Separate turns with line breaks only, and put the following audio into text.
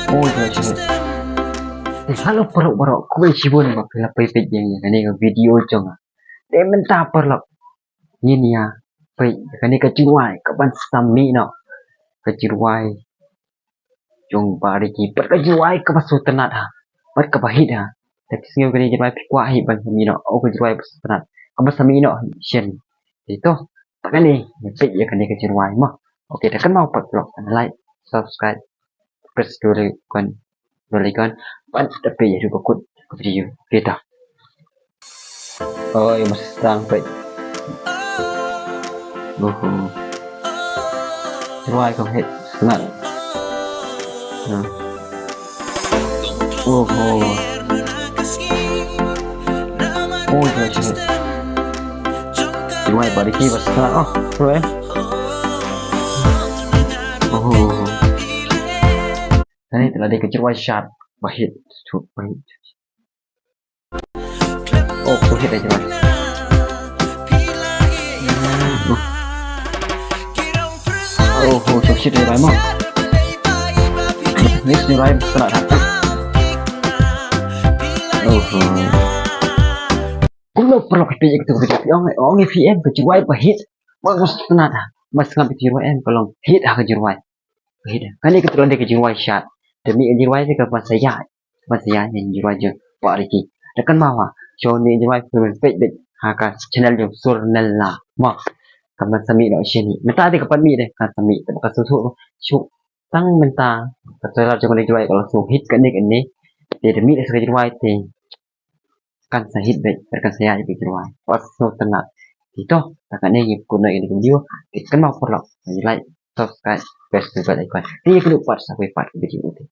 Oh, halo perok-perok, kue cibun bakal pipit yang ini ke video cong. Demen tak perlu. Ini ya, pe, kan ini kecuai, kapan sami no, kecuai. Jong bari ki, perkecuai kepasu tenat ha, perkebahit ha. Tapi singgah kini jadi pikwa hi bang sami no, oh kecuai kepasu tenat, kapan sami no, shen. Itu, tak kan ni, pe ya kan ini kecuai mah. Oke, tak kan mau perlu, like, subscribe, press dulu kan. Balikan pan tapi ya juga kut video kita. Oh, yang masih sampai. Rồi không hết lại. Ôi trời trời. Rồi balik lagi pas sana. Oh, rồi em. Ini telah dikejar shot bahit shoot bahit. Oh, hit aja lah. Oh, shit dari Raymond. Next dari Raymond setelah datang. Belum perlu kita gitu orang VM kejar bahit. Bagus tenang. Mas ngambil kejar kalau hit kejar bahit. Kan ini kebetulan dia kejar shot. Demi jiwa itu ke pasaya yang jiwa je Pak Riki. Dekan mawa show ni jiwa perfect bet haka channel je surnal la ma kaman sami dak sini. Menta ada kapan mi deh kan sami tak susu show tang menta kata je jiwa kalau so hit kan ni dia demi sekali jiwa itu kan sahid bet kan saya je jiwa. Pas so tenat. Itu takkan ni guna ini video kan mau perlu like subscribe, press the bell icon. Ini keluar sampai part video ini.